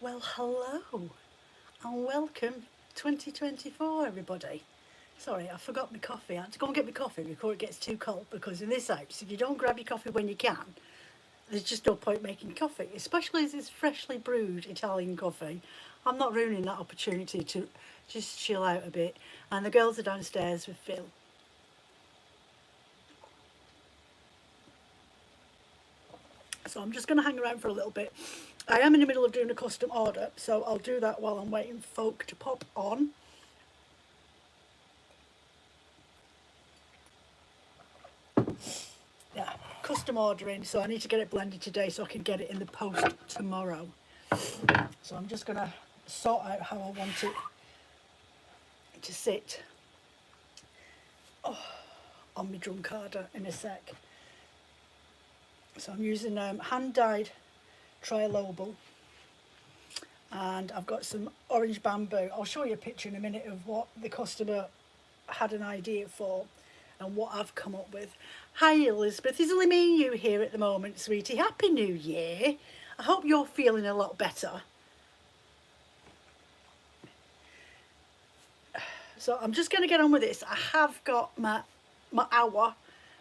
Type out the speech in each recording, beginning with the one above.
Well, hello and welcome 2024, everybody. Sorry, I forgot my coffee. I had to go and get my coffee before it gets too cold because in this house, if you don't grab your coffee when you can, there's just no point making coffee, especially as it's freshly brewed Italian coffee. I'm not ruining that opportunity to just chill out a bit. And the girls are downstairs with Phil. So I'm just going to hang around for a little bit. I am in the middle of doing a custom order, so I'll do that while I'm waiting for folk to pop on. Yeah, custom ordering, so I need to get it blended today so I can get it in the post tomorrow. So I'm just going to sort out how I want it to sit on my drumcarder in a sec. So I'm using hand-dyed trilobal, and I've got some orange bamboo. I'll show you a picture in a minute of what the customer had an idea for and what I've come up with. Hi Elizabeth, it's only me and you here at the moment, sweetie. Happy New Year. I hope you're feeling a lot better. So I'm just going to get on with this. I have got my hour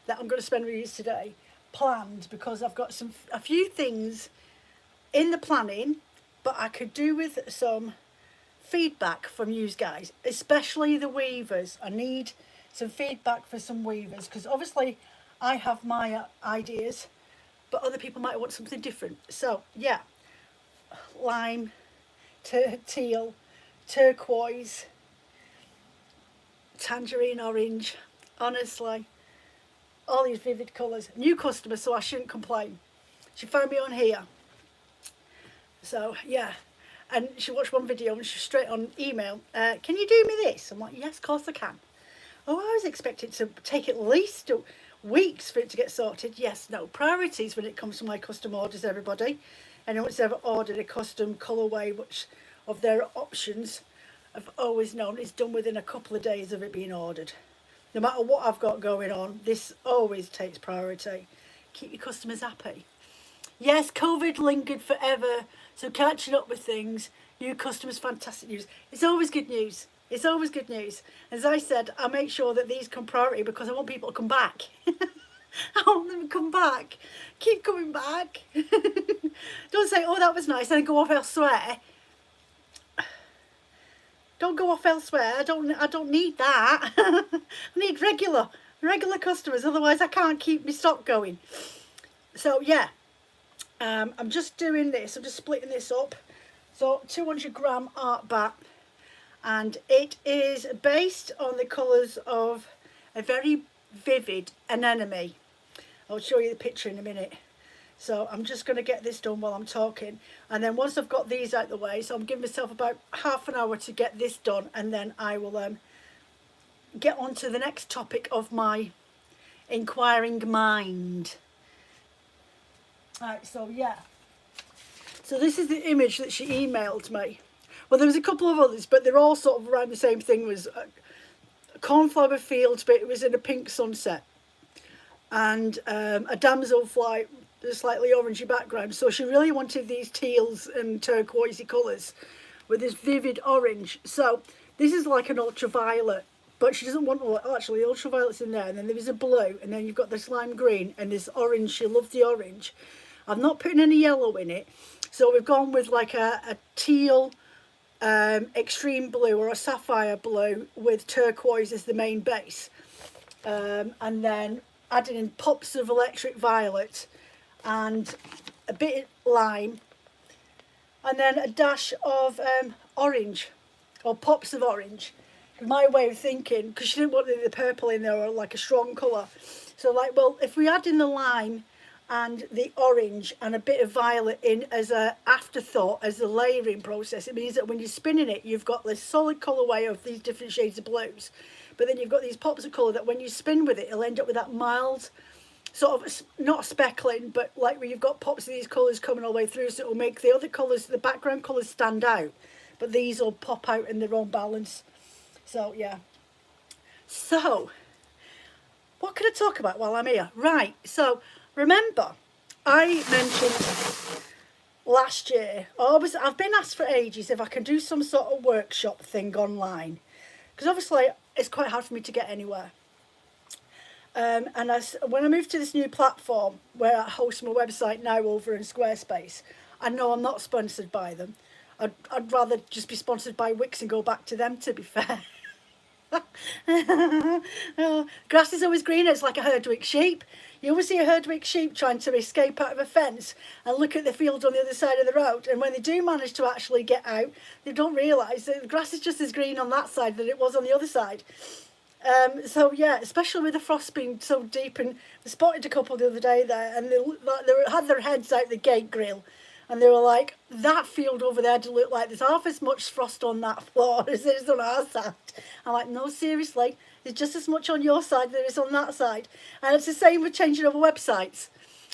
that I'm going to spend with you today planned because I've got a few things in the planning, but I could do with some feedback from you guys, especially the weavers. I need some feedback for some weavers because obviously I have my ideas, but other people might want something different. So yeah, lime, teal, turquoise, tangerine orange, honestly, all these vivid colours. New customer, so I shouldn't complain. She found me on here. So yeah, and she watched one video and she's straight on email, can you do me this? I'm like, yes, of course I can. Oh, I was expecting to take at least weeks for it to get sorted. Yes, no, priorities when it comes to my custom orders, everybody. Anyone that's ever ordered a custom colourway, which of their options, I've always known it's done within a couple of days of it being ordered. No matter what I've got going on, this always takes priority. Keep your customers happy. Yes, COVID lingered forever, so catching up with things, new customers, fantastic news. It's always good news. It's always good news. As I said, I make sure that these come priority because I want people to come back. I want them to come back. Keep coming back. Don't say, oh, that was nice, and then go off elsewhere. Don't go off elsewhere. I don't need that. I need regular customers, otherwise I can't keep my stock going. So yeah, I'm just doing this. I'm just splitting this up. So 200 gram art bat, and it is based on the colours of a very vivid anemone. I'll show you the picture in a minute. So I'm just going to get this done while I'm talking, and then once I've got these out the way, so I'm giving myself about half an hour to get this done, and then I will get on to the next topic of my inquiring mind. Right, so yeah, so this is the image that she emailed me. Well, there was a couple of others, but they're all sort of around the same thing. It was a cornflower fields, but it was in a pink sunset, and a damselfly, a slightly orangey background. So she really wanted these teals and turquoisey colours with this vivid orange. So this is like an ultraviolet, but she doesn't want, well, actually the ultraviolet's in there, and then there is a blue, and then you've got this lime green and this orange. She loved the orange. I'm not putting any yellow in it, so we've gone with like a teal, extreme blue or a sapphire blue with turquoise as the main base, and then adding in pops of electric violet and a bit of lime, and then a dash of orange, or pops of orange. My way of thinking, because she didn't want the purple in there or like a strong colour, so like, well, if we add in the lime and the orange and a bit of violet in as a afterthought, as a layering process, it means that when you're spinning it, you've got this solid colourway of these different shades of blues, but then you've got these pops of colour that when you spin with it, it'll end up with that mild sort of, not speckling, but like where you've got pops of these colours coming all the way through, so it will make the other colours, the background colours, stand out, but these will pop out in their own balance. So yeah, so what can I talk about while I'm here? Right, so remember I mentioned last year, I've been asked for ages if I can do some sort of workshop thing online, because obviously it's quite hard for me to get anywhere. And when I moved to this new platform where I host my website now over in Squarespace, I know I'm not sponsored by them. I'd rather just be sponsored by Wix and go back to them, to be fair. Oh, grass is always greener. It's like a Herdwick sheep. You always see a Herdwick sheep trying to escape out of a fence and look at the field on the other side of the road, and when they do manage to actually get out, they don't realise that the grass is just as green on that side that it was on the other side. So yeah, especially with the frost being so deep, and I spotted a couple the other day there, and they had their heads out the gate grill, and they were like, that field over there to look like there's half as much frost on that floor as there is on our side. I'm like, no, seriously, there's just as much on your side there is on that side. And it's the same with changing over websites,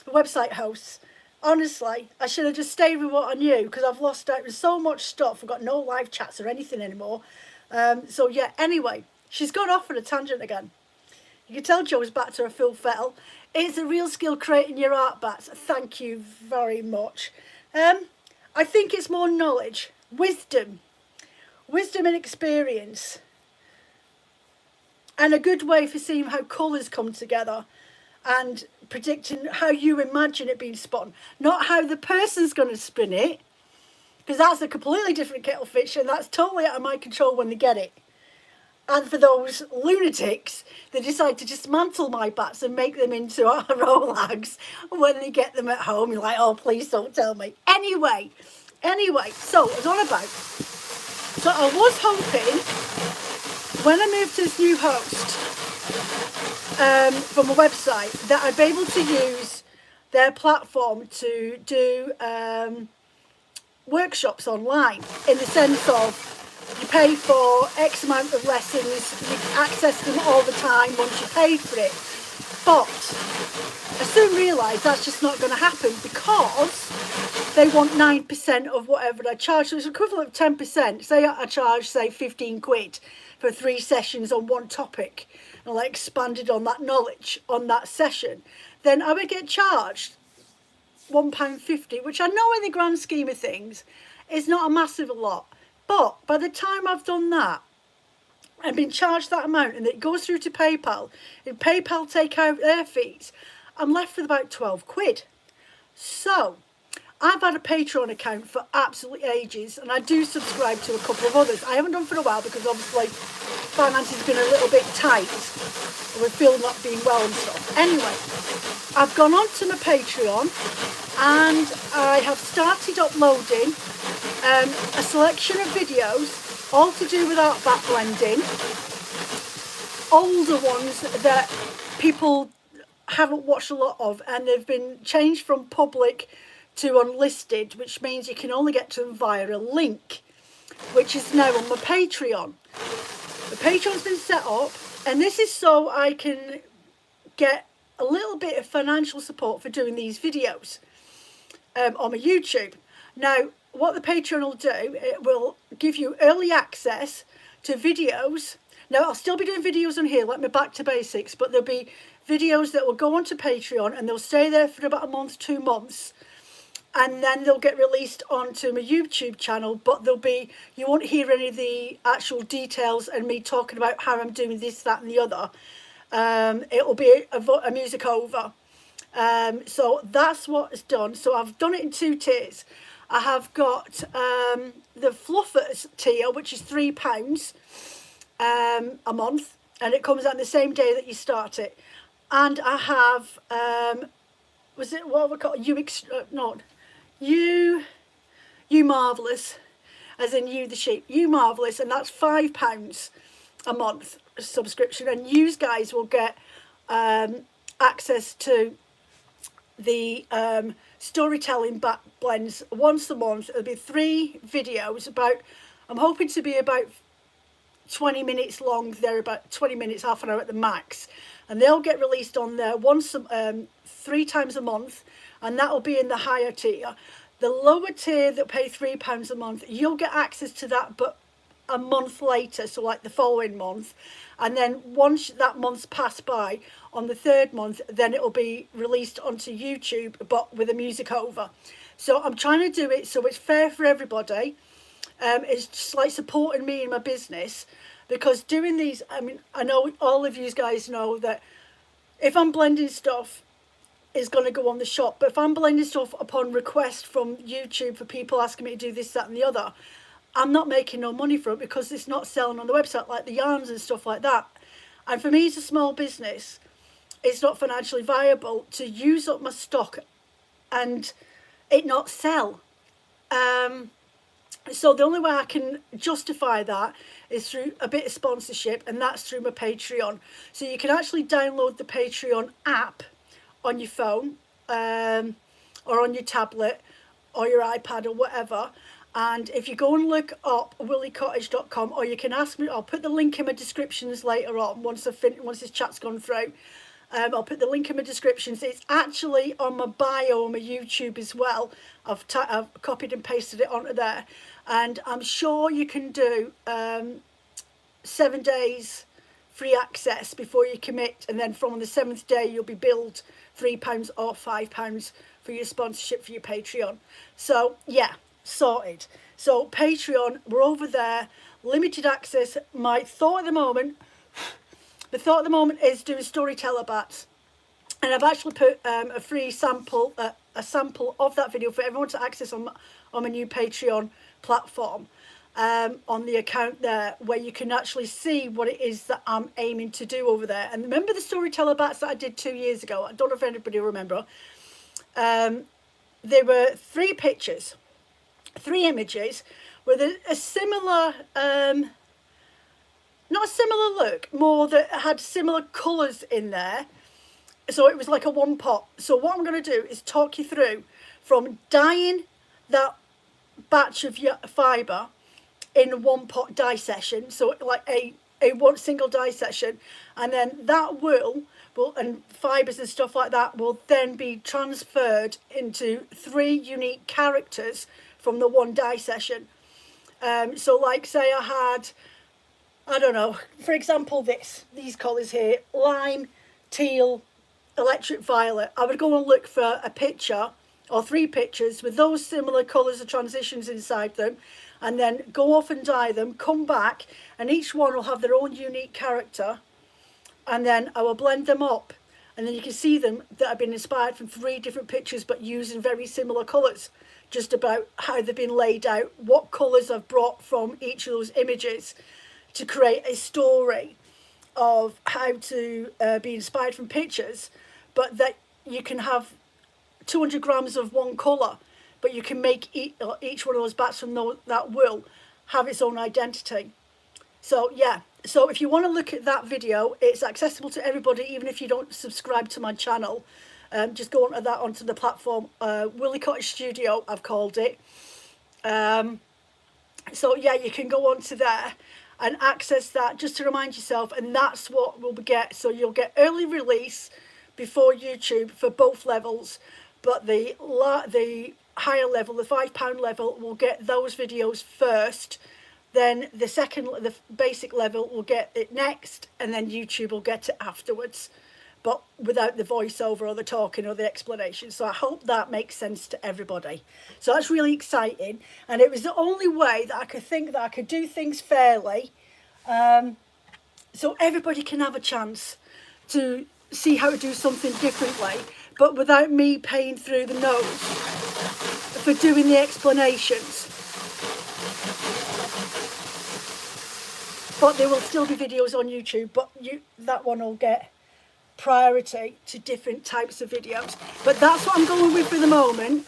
website hosts. Honestly, I should have just stayed with what I knew, because I've lost out on so much stuff. I've got no live chats or anything anymore. So yeah, anyway, she's gone off on a tangent again. You can tell Jo was back to her full fettle. It's a real skill creating your art, Bats. Thank you very much. I think it's more knowledge, wisdom and experience, and a good way for seeing how colours come together and predicting how you imagine it being spun, not how the person's going to spin it, because that's a completely different kettle of fish, and that's totally out of my control when they get it. And for those lunatics that decide to dismantle my bats and make them into Rolags when they get them at home, you're like, oh, please don't tell me. Anyway, so I was on about. So I was hoping, when I moved to this new host from a website, that I'd be able to use their platform to do workshops online, in the sense of, you pay for X amount of lessons, you can access them all the time once you pay for it. But I soon realised that's just not going to happen, because they want 9% of whatever I charge. So it's equivalent of 10%. Say I charge, say, 15 quid for 3 sessions on one topic, and I expanded on that knowledge on that session, then I would get charged £1.50, which I know in the grand scheme of things is not a massive lot. But by the time I've done that and been charged that amount, and it goes through to PayPal, and PayPal take out their fees, I'm left with about 12 quid. So I've had a Patreon account for absolutely ages, and I do subscribe to a couple of others. I haven't done for a while because obviously finance has been a little bit tight, and we're feeling not being well and stuff. Anyway, I've gone on to my Patreon, and I have started uploading a selection of videos, all to do with art back blending, older ones that people haven't watched a lot of, and they've been changed from public to unlisted, which means you can only get to them via a link, which is now on my Patreon. The Patreon's been set up, and this is so I can get a little bit of financial support for doing these videos on my YouTube. Now, what the Patreon will do, it will give you early access to videos. Now, I'll still be doing videos on here, like my Back to Basics, but there'll be videos that will go onto Patreon, and they'll stay there for about a month, 2 months, and then they'll get released onto my YouTube channel, but you won't hear any of the actual details and me talking about how I'm doing this, that and the other. It will be a music over. So that's what it's done. So I've done it in 2 tiers. I have got the floofers tier, which is £3 a month, and it comes out the same day that you start it. And I have what we call you marvellous, as in you the sheep, you marvellous, and that's £5 a month subscription, and you guys will get access to the storytelling back blends once a month. It'll be 3 videos, I'm hoping to be about 20 minutes long. They're about 20 minutes, half an hour at the max, and they'll get released on there 3 times a month, and that will be in the higher tier. The lower tier that pay £3 a month, you'll get access to that, but a month later, so like the following month, and then once that month's passed by, on the 3rd month, then it will be released onto YouTube, but with a music over. So I'm trying to do it so it's fair for everybody. It's just like supporting me in my business, because doing these, I mean, I know all of you guys know that if I'm blending stuff, it's going to go on the shop. But if I'm blending stuff upon request from YouTube for people asking me to do this, that and the other, I'm not making no money for it, because it's not selling on the website like the yarns and stuff like that. And for me as a small business, it's not financially viable to use up my stock and it not sell. So the only way I can justify that is through a bit of sponsorship, and that's through my Patreon. So you can actually download the Patreon app on your phone, or on your tablet or your iPad or whatever. And if you go and look up wooliecottade.com, or you can ask me, I'll put the link in my descriptions later on once this chat's gone through. I'll put the link in my descriptions. It's actually on my bio on my YouTube as well. I've copied and pasted it onto there. And I'm sure you can do 7 days free access before you commit. And then from the 7th day, you'll be billed £3 or £5 for your sponsorship for your Patreon. So, yeah, sorted. So, Patreon, we're over there. Limited access. My thought at the moment... The thought at the moment is doing storyteller bats, and I've actually put a free sample, a sample of that video for everyone to access on my new Patreon platform, on the account there, where you can actually see what it is that I'm aiming to do over there. And remember the storyteller bats that I did 2 years ago? I don't know if anybody will remember. There were 3 pictures, 3 images with a similar... not a similar look, more that had similar colours in there. So it was like a one pot. So what I'm going to do is talk you through from dyeing that batch of fibre in a one pot dye session. So like a one single dye session. And then that wool and fibres and stuff like that will then be transferred into 3 unique characters from the one dye session. So like say I had... I don't know, for example, these colours here, lime, teal, electric violet. I would go and look for a picture or 3 pictures with those similar colours or transitions inside them, and then go off and dye them, come back, and each one will have their own unique character, and then I will blend them up, and then you can see them that have been inspired from 3 different pictures but using very similar colours, just about how they've been laid out, what colours I've brought from each of those images, to create a story of how to be inspired from pictures, but that you can have 200 grams of one colour, but you can make each one of those bats from that wool have its own identity. So yeah, so if you want to look at that video, it's accessible to everybody, even if you don't subscribe to my channel. Just go onto the platform, Wooliecottade Studio, I've called it. So yeah, you can go onto there and access that just to remind yourself, and that's what we'll get. So you'll get early release before YouTube for both levels, but the higher level, the £5 level, will get those videos first. Then the basic level will get it next, and then YouTube will get it afterwards, but without the voiceover or the talking or the explanation. So I hope that makes sense to everybody. So that's really exciting, and it was the only way that I could think that I could do things fairly, so everybody can have a chance to see how to do something differently, but without me paying through the nose for doing the explanations. But there will still be videos on YouTube, but that one will get priority to different types of videos. But that's what I'm going with for the moment.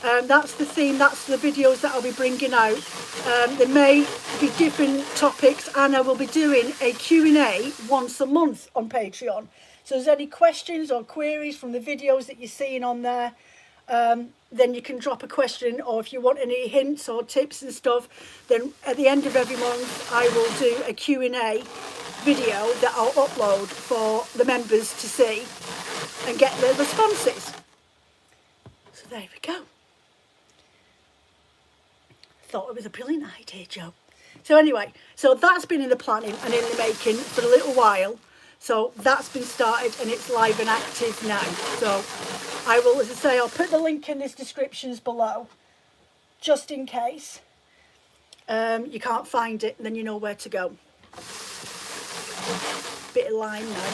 That's the theme, that's the videos that I'll be bringing out. There may be different topics, and I will be doing a Q&A once a month on Patreon. So if there's any questions or queries from the videos that you're seeing on there, then you can drop a question, or if you want any hints or tips and stuff, then at the end of every month I will do a Q&A video that I'll upload for the members to see and get their responses. So there we go. Thought it was a brilliant idea, Joe. So anyway, so that's been in the planning and in the making for a little while. So that's been started and it's live and active now. So I will, as I say, I'll put the link in this descriptions below, just in case you can't find it, and then you know where to go. Bit of line now.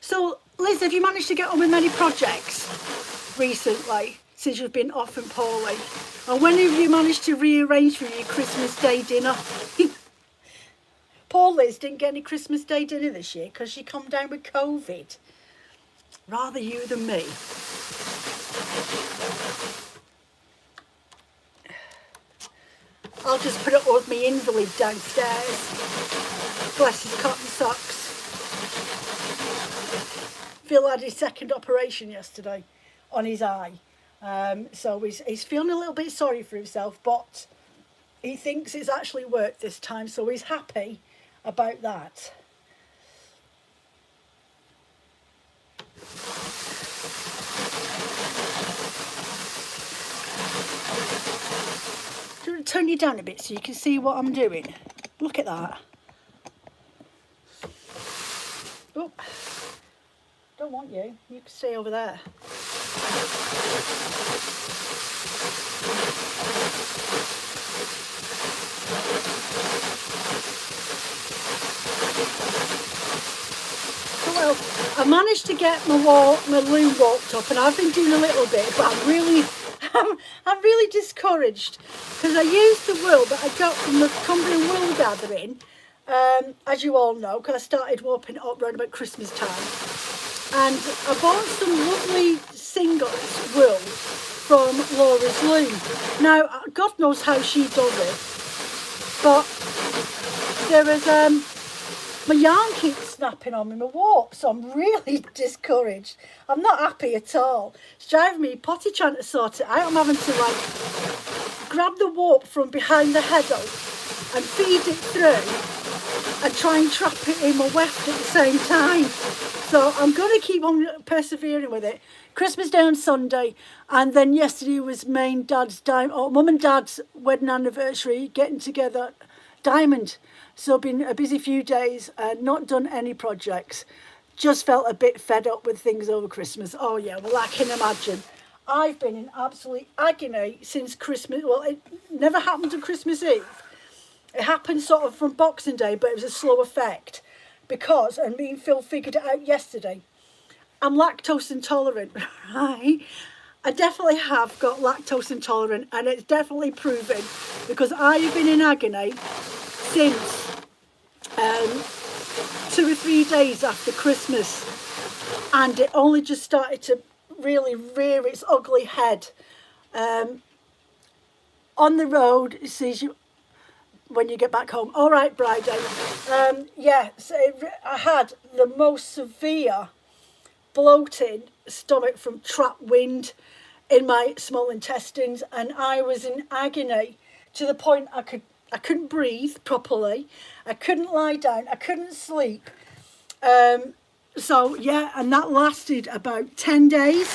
So, Liz, have you managed to get on with many projects recently, since you've been off and poorly? And when have you managed to rearrange for your Christmas Day dinner? Poor Liz didn't get any Christmas Day dinner this year because she come down with COVID. Rather you than me. I'll just put it with me invalid downstairs. Bless his cotton socks. Phil had his second operation yesterday on his eye. So he's feeling a little bit sorry for himself, but he thinks it's actually worked this time, so he's happy about that. Do you want to turn you down a bit so you can see what I'm doing? Look at that. Oh, don't want you. You can stay over there. Well, I managed to get my loom walked up, and I've been doing a little bit, but I'm really discouraged because I used the wool that I got from the Cumbrian wool gathering, as you all know, because I started warping it up around about Christmas time, and I bought some lovely singles wool from Laura's Loom. Now, God knows how she does it, but there is my yarn keeps snapping on me, my warp, so I'm really discouraged. I'm not happy at all. It's driving me potty trying to sort it out. I'm having to like grab the warp from behind the heddle and feed it through and try and trap it in my weft at the same time. So I'm going to keep on persevering with it. Christmas Day on Sunday, and then yesterday was Mum and Dad's wedding anniversary, getting together, Diamond. So been a busy few days, not done any projects. Just felt a bit fed up with things over Christmas. Oh yeah, well I can imagine. I've been in absolute agony since Christmas. Well, it never happened on Christmas Eve. It happened sort of from Boxing Day, but it was a slow effect. Because, and me and Phil figured it out yesterday, I'm lactose intolerant, right? I definitely have got lactose intolerant, and it's definitely proven because I've been in agony since 2 or 3 days after Christmas, and it only just started to really rear its ugly head. On the road, it says you when you get back home. All right, Bridie. Yeah, so I had the most severe bloating stomach from trapped wind in my small intestines, and I was in agony to the point I couldn't breathe properly. I couldn't lie down. I couldn't sleep. So yeah, and that lasted about 10 days.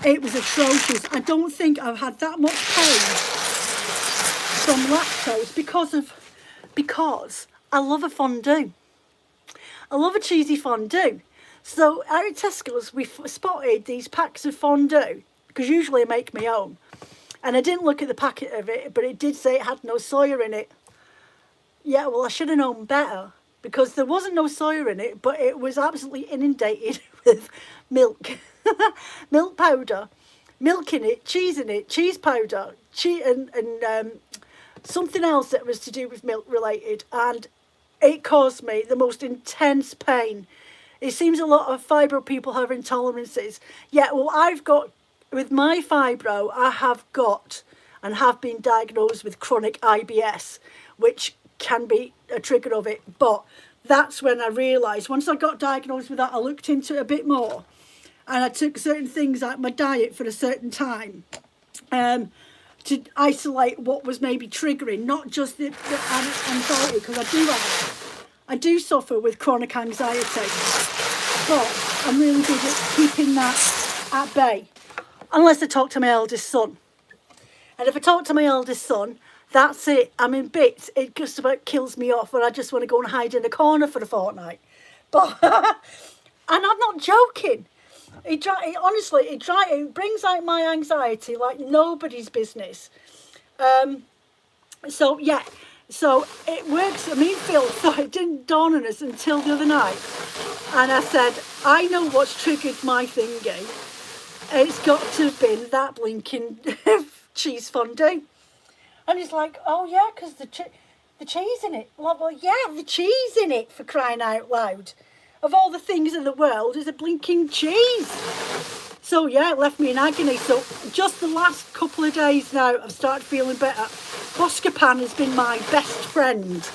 It was atrocious. I don't think I've had that much pain from lactose because I love a fondue. I love a cheesy fondue. So out at Tesco's, we spotted these packs of fondue, because usually I make my own. And I didn't look at the packet of it, but it did say it had no soya in it. Yeah, well, I should have known better, because there wasn't no soya in it, but it was absolutely inundated with milk. Milk powder, milk in it, cheese powder, and something else that was to do with milk related. And it caused me the most intense pain. It seems a lot of fibro people have intolerances. Yeah, well, with my fibro, I have got and have been diagnosed with chronic IBS, which can be a trigger of it. But that's when I realised, once I got diagnosed with that, I looked into it a bit more. And I took certain things out of my diet for a certain time to isolate what was maybe triggering, not just the anxiety, because I do suffer with chronic anxiety, but I'm really good at keeping that at bay, unless I talk to my eldest son. And if I talk to my eldest son, that's it. I'm in bits. It just about kills me off, and I just want to go and hide in a corner for a fortnight. But And I'm not joking. Honestly, it brings out my anxiety like nobody's business. So yeah, so it works. I mean, Phil thought it didn't dawn on us until the other night, and I said, I know what's triggered my thingy. It's got to have been that blinking cheese fondue. And he's like, oh yeah, because the cheese in it. Well, yeah, the cheese in it, for crying out loud. Of all the things in the world, is a blinking cheese. So yeah, it left me in agony. So just the last couple of days now, I've started feeling better. Buscopan has been my best friend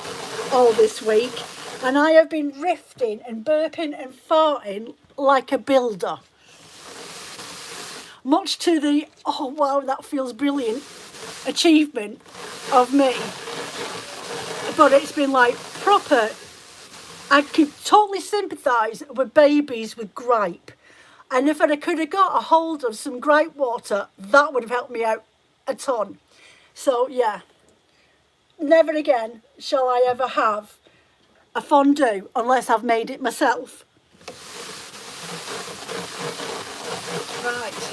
all this week. And I have been rifting and burping and farting like a builder. Much to the, oh wow, that feels brilliant, achievement of me. But it's been like proper. I could totally sympathise with babies with gripe. And if I could have got a hold of some gripe water, that would have helped me out a ton. So yeah, never again shall I ever have a fondue unless I've made it myself. Right.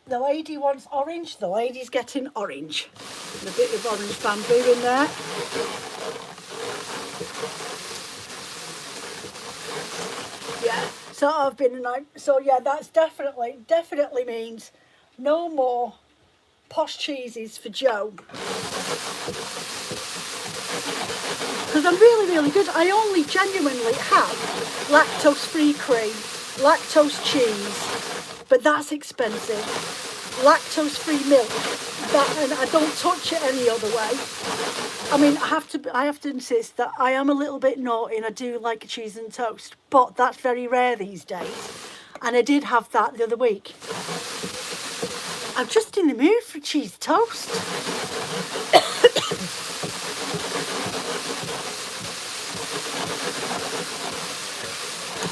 The lady wants orange. The lady's getting orange. And a bit of orange bamboo in there. Yeah, so I've been, so yeah, that's definitely means no more posh cheeses for Joe. Because I'm really good. I only genuinely have lactose-free cream, lactose cheese, but that's expensive. Lactose-free milk, and I don't touch it any other way. I mean, I have to insist that I am a little bit naughty and I do like a cheese and toast, but that's very rare these days. And I did have that the other week. I'm just in the mood for cheese toast.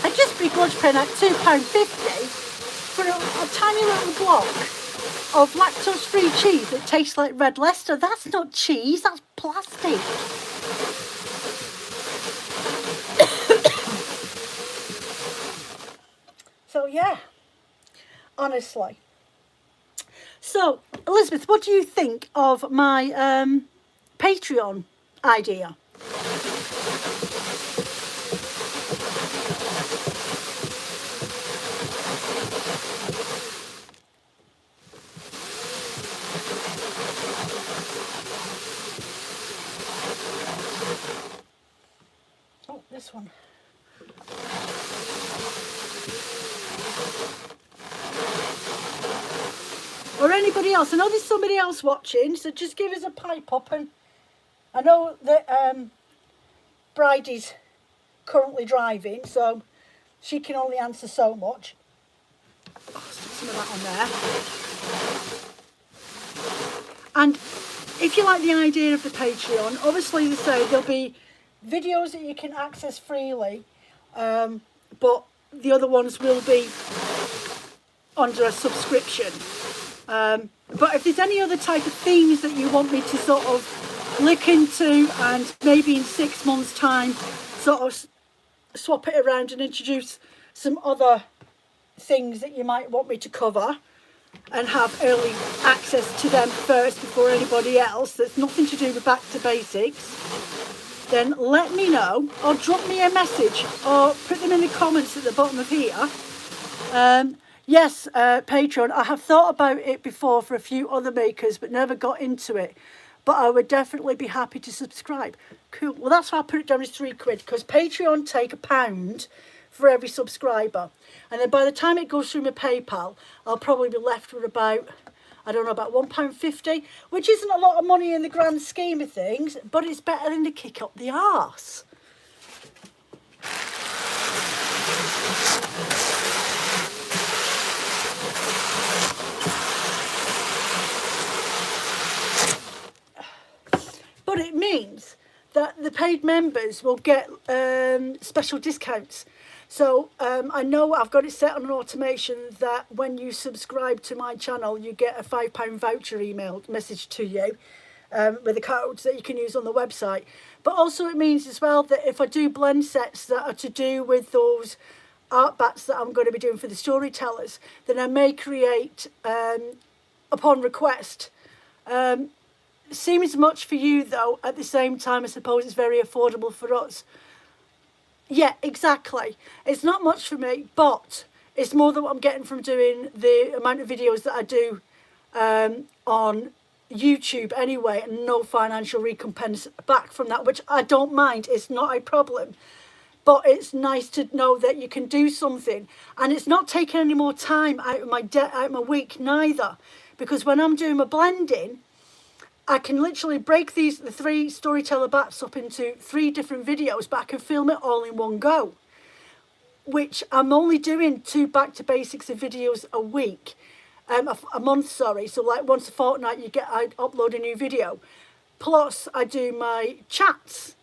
I just begrudge paying at £2.50 for a tiny little block of lactose-free cheese that tastes like red Leicester. That's not cheese, that's plastic. So yeah, honestly. So Elizabeth, what do you think of my Patreon idea? Oh, this one. Or anybody else. I know there's somebody else watching, so just give us a pipe up. And I know that Bridie's currently driving, so she can only answer so much. Oh, stick some of that on there. And if you like the idea of the Patreon, obviously they say there'll be videos that you can access freely, but the other ones will be under a subscription. But if there's any other type of themes that you want me to sort of look into, and maybe in 6 months' time sort of swap it around and introduce some other things that you might want me to cover and have early access to them first before anybody else, that's nothing to do with Back to Basics, then let me know, or drop me a message, or put them in the comments at the bottom of here. Yes, Patreon, I have thought about it before for a few other makers, but never got into it. But I would definitely be happy to subscribe. Cool. Well, that's why I put it down as £3, because Patreon take £1 for every subscriber. And then by the time it goes through my PayPal, I'll probably be left with about, I don't know, about £1.50, which isn't a lot of money in the grand scheme of things, but it's better than to kick up the arse. But it means that the paid members will get special discounts. So I know I've got it set on an automation that when you subscribe to my channel, you get a £5 voucher emailed message to you. with the codes that you can use on the website. But also it means as well that if I do blend sets that are to do with those art bats that I'm going to be doing for the storytellers, then I may create, upon request. Seems much for you though, at the same time I suppose it's very affordable for us. Yeah, exactly. It's not much for me, but it's more than what I'm getting from doing the amount of videos that I do on YouTube anyway, and no financial recompense back from that, which I don't mind. It's not a problem. But it's nice to know that you can do something, and it's not taking any more time out of my week neither, because when I'm doing my blending, I can literally break the 3 storyteller bats up into 3 different videos, but I can film it all in one go, which I'm only doing 2 back to basics of videos a week, a month, sorry. So like once a fortnight I upload a new video, plus I do my chats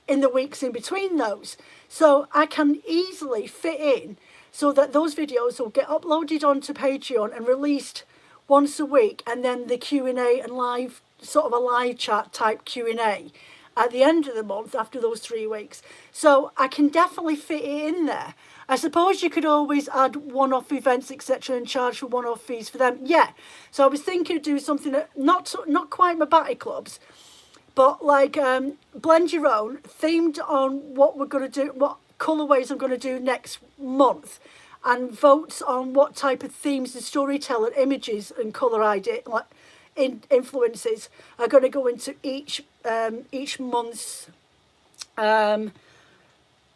in the weeks in between those. So I can easily fit in so that those videos will get uploaded onto Patreon and released once a week, and then the Q&A and live, sort of a live chat type Q&A at the end of the month after those 3 weeks. So I can definitely fit it in there. I suppose you could always add one-off events, etc., and charge for one-off fees for them. Yeah. So I was thinking of doing something that not quite my batty clubs, but like blend your own, themed on what we're going to do, what colourways I'm going to do next month, and votes on what type of themes the storyteller images and colour idea, like influences, are going to go into each month's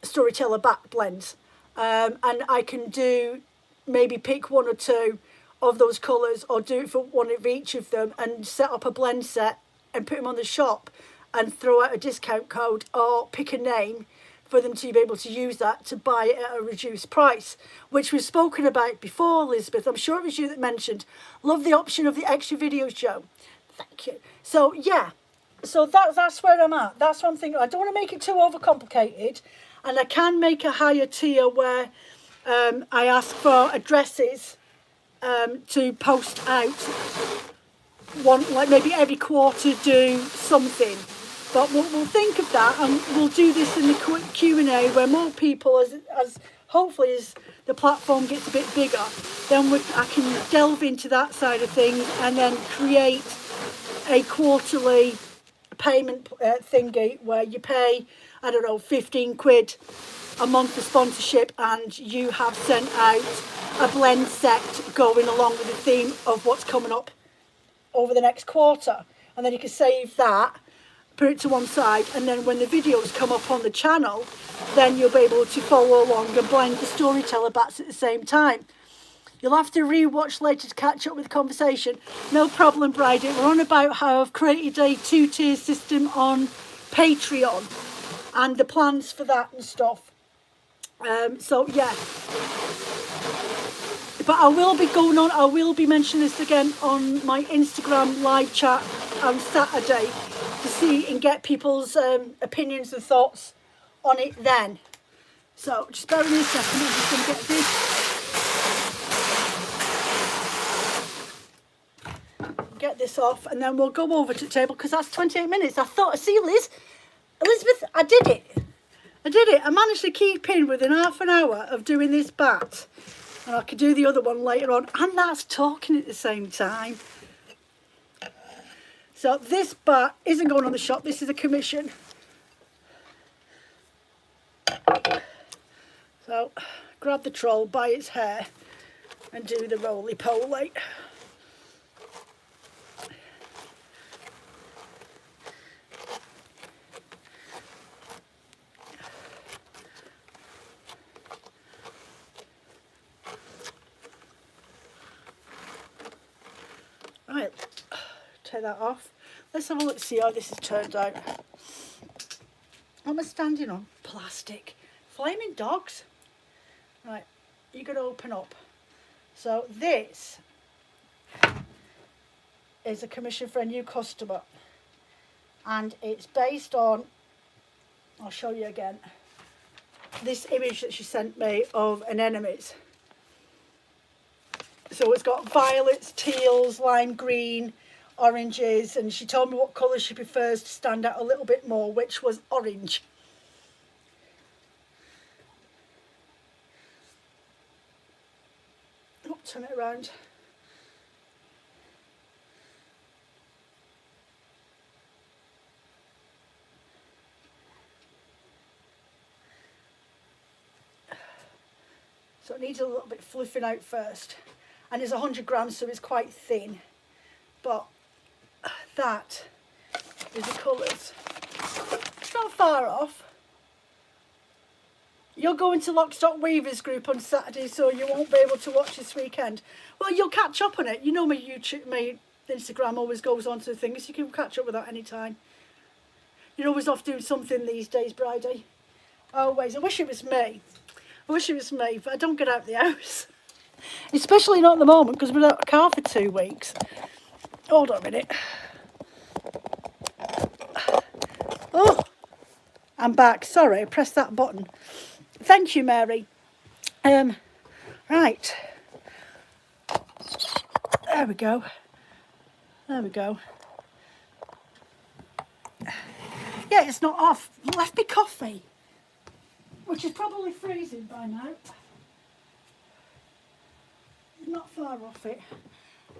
storyteller back blends. And I can do, maybe pick 1 or 2 of those colours, or do it for 1 of each of them, and set up a blend set and put them on the shop and throw out a discount code, or pick a name for them to be able to use that to buy it at a reduced price, which was spoken about before, Elizabeth. I'm sure it was you that mentioned, love the option of the extra videos, Joe. Thank you. So yeah, so that's where I'm at. That's what I'm thinking. I don't want to make it too overcomplicated, and I can make a higher tier where I ask for addresses to post out one, like maybe every quarter do something. But we'll think of that, and we'll do this in the quick Q&A where more people, as hopefully as the platform gets a bit bigger, then I can delve into that side of things, and then create a quarterly payment thingy where you pay, I don't know, 15 quid a month for sponsorship, and you have sent out a blend set going along with the theme of what's coming up over the next quarter. And then you can save that, put it to one side, and then when the videos come up on the channel, then you'll be able to follow along and blend the storyteller bats at the same time. You'll have to re-watch later to catch up with the conversation. No problem, Bridie. We're on about how I've created a 2-tier system on Patreon and the plans for that and stuff. So yeah, but I will be mentioning this again on my Instagram live chat on Saturday to see and get people's opinions and thoughts on it then. So just bear with me a second, I'm just going to get this off, and then we'll go over to the table, because that's 28 minutes. I thought, see, Elizabeth, I did it. I managed to keep in within half an hour of doing this bat, and I could do the other one later on, and that's talking at the same time. So this bat isn't going on the shop, this is a commission. So grab the troll by its hair and do the roly-poly. Right, take that off. Let's have a look, see how this has turned out. What am I standing on? Plastic. Flaming dogs. Right, you're going to open up. So this is a commission for a new customer, and it's based on, I'll show you again, this image that she sent me of anemones. So it's got violets, teals, lime green, oranges, and she told me what colour she prefers to stand out a little bit more, which was orange. Oh, turn it around. So it needs a little bit fluffing out first. And it's 100 grams, so it's quite thin. But that is the colours. It's not far off. You're going to Lock, Stock, Weavers group on Saturday, so you won't be able to watch this weekend. Well, you'll catch up on it. You know my YouTube, my Instagram always goes on to things. You can catch up with that any time. You're always off doing something these days, Bridie. Always. I wish it was me. I wish it was me, but I don't get out of the house. Especially not at the moment, because we're out of car for 2 weeks. Hold on a minute. Oh, I'm back. Sorry, I pressed that button. Thank you, Mary. Right. There we go. There we go. Yeah, it's not off. Left me coffee, which is probably freezing by now. Not far off it.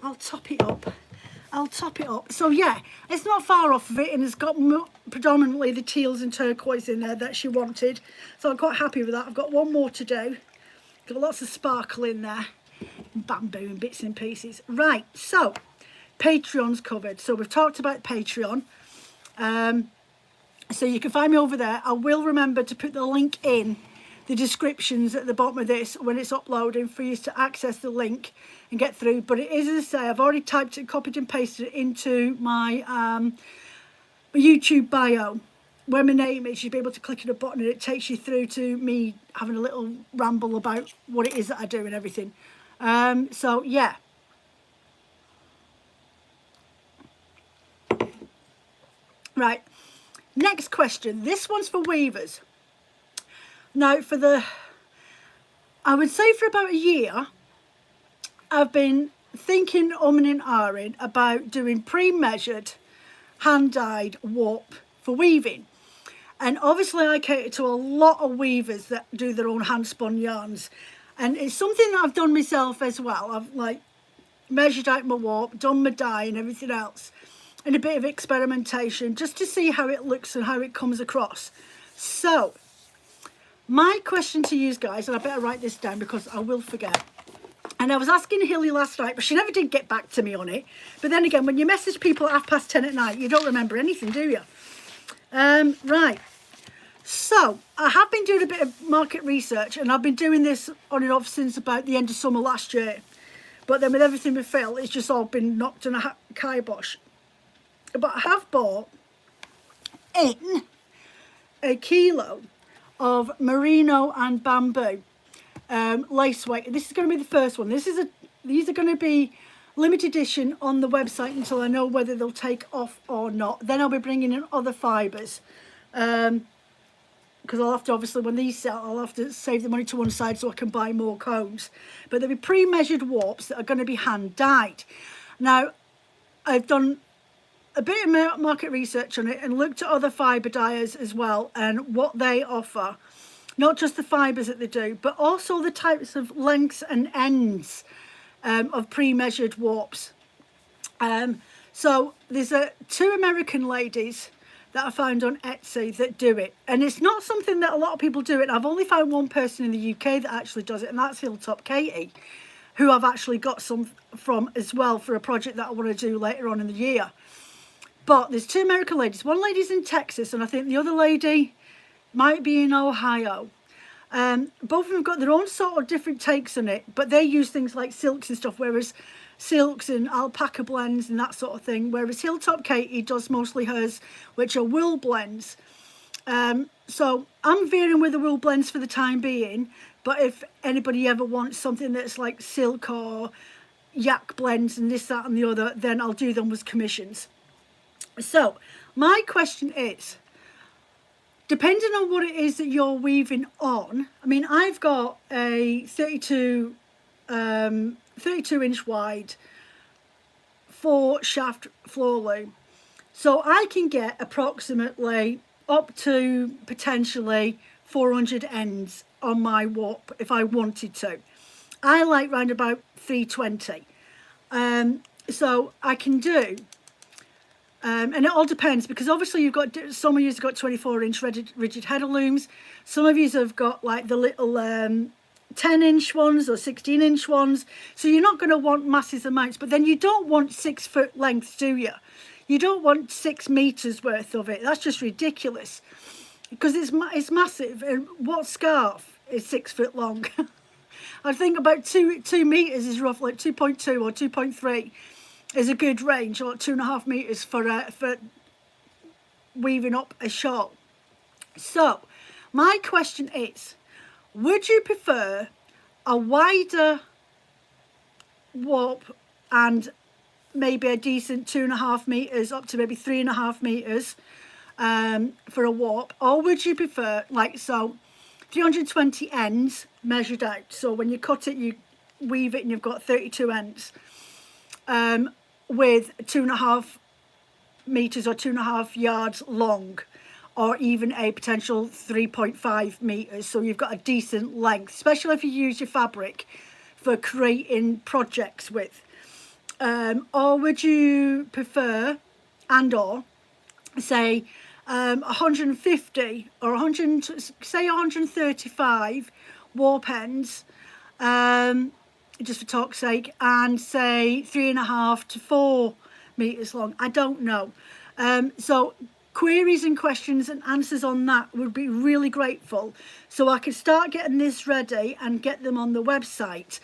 I'll top it up. I'll top it up. So yeah, it's not far off of it, and it's got predominantly the teals and turquoise in there that she wanted. So I'm quite happy with that. I've got one more to do. Got lots of sparkle in there. Bamboo and bits and pieces. Right, so Patreon's covered. So we've talked about Patreon. So you can find me over there. I will remember to put the link in the descriptions at the bottom of this when it's uploading for you to access the link and get through. But it is, as I say, I've already typed it, copied and pasted it into my YouTube bio where my name is. You'll be able to click on a button and it takes you through to me having a little ramble about what it is that I do and everything. So yeah. Right, next question. This one's for weavers. Now, I would say for about a year, I've been thinking, umming and ahhing about doing pre-measured, hand-dyed warp for weaving. And obviously I cater to a lot of weavers that do their own hand-spun yarns. And it's something that I've done myself as well. I've like measured out my warp, done my dye and everything else. And a bit of experimentation just to see how it looks and how it comes across. So, my question to you guys, and I better write this down because I will forget. And I was asking Hilly last night, but she never did get back to me on it. But then again, when you message people at 10:30 at night, you don't remember anything, do you? Right. So, I have been doing a bit of market research, and I've been doing this on and off since about the end of summer last year. But then with everything we felt, it's just all been knocked on a kibosh. But I have bought in a kilo of merino and bamboo lace weight. This is going to be the first one. These are going to be limited edition on the website until I know whether they'll take off or not. Then I'll be bringing in other fibres because I'll have to, obviously, when these sell, I'll have to save the money to one side so I can buy more combs. But there'll be pre-measured warps that are going to be hand dyed. Now, I've done a bit of market research on it and looked at other fibre dyers as well and what they offer. Not just the fibres that they do, but also the types of lengths and ends of pre-measured warps. So there's two American ladies that I found on Etsy that do it. And it's not something that a lot of people do it. I've only found one person in the UK that actually does it, and that's Hilltop Katie, who I've actually got some from as well for a project that I want to do later on in the year. But there's two American ladies. One lady's in Texas, and I think the other lady might be in Ohio. Both of them have got their own sort of different takes on it, but they use things like silks and stuff, whereas silks and alpaca blends and that sort of thing, whereas Hilltop Katie does mostly hers, which are wool blends. So I'm veering with the wool blends for the time being, but if anybody ever wants something that's like silk or yak blends and this, that and the other, then I'll do them with commissions. So my question is, depending on what it is that you're weaving on, I mean, I've got a 32 inch wide 4 shaft floor loom. So I can get approximately up to potentially 400 ends on my warp if I wanted to. I like round about 320. So I can do, and it all depends, because obviously you've got, some of you have got 24-inch rigid header looms, some of you have got like the little 10-inch ones or 16-inch ones, so you're not going to want massive amounts. But then you don't want 6 foot lengths, do you? You don't want 6 meters worth of it. That's just ridiculous, because it's massive. And what scarf is 6 foot long? I think about 2 meters is roughly 2.2 or 2.3 is a good range, or 2.5 meters for weaving up a shawl. So my question is, would you prefer a wider warp and maybe a decent 2.5 meters up to maybe 3.5 meters for a warp, or would you prefer, like, so 320 ends measured out, so when you cut it you weave it and you've got 32 ends, with 2.5 meters or 2.5 yards long, or even a potential 3.5 meters, so you've got a decent length, especially if you use your fabric for creating projects with. Or would you prefer, and or say 150 or 100, say 135 warp ends, just for talk's sake, and say 3.5 to 4 meters long? I don't know. So queries and questions and answers on that would be really grateful, so I could start getting this ready and get them on the website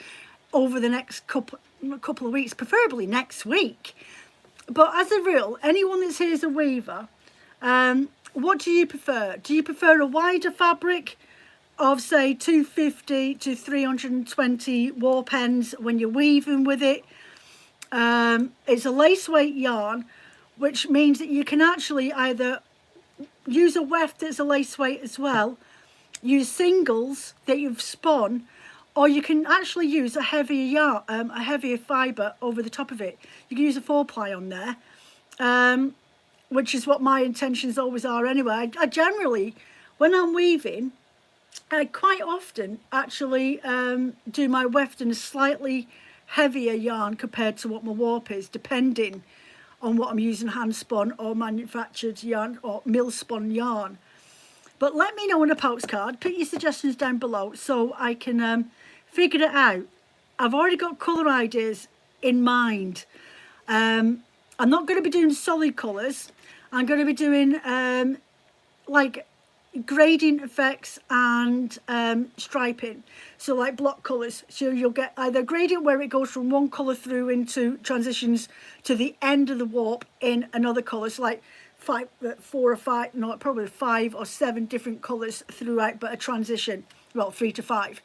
over the next couple of weeks, preferably next week. But as a rule, anyone that's here is a weaver. What do you prefer? Do you prefer a wider fabric of say 250 to 320 warp ends when you're weaving with it? It's a lace weight yarn, which means that you can actually either use a weft that's a lace weight as well, use singles that you've spun, or you can actually use a heavier yarn, a heavier fibre over the top of it. You can use a 4-ply on there, which is what my intentions always are anyway. I generally, when I'm weaving, I quite often actually do my weft in a slightly heavier yarn compared to what my warp is, depending on what I'm using, hand spun or manufactured yarn or mill spun yarn. But let me know in a postcard, put your suggestions down below so I can figure it out. I've already got colour ideas in mind. I'm not going to be doing solid colours. I'm going to be doing like gradient effects and striping, so like block colours. So you'll get either gradient where it goes from one colour through into transitions to the end of the warp in another colour, so like 4 or 5, no, probably 5 or 7 different colours throughout, but a transition, well, 3 to 5.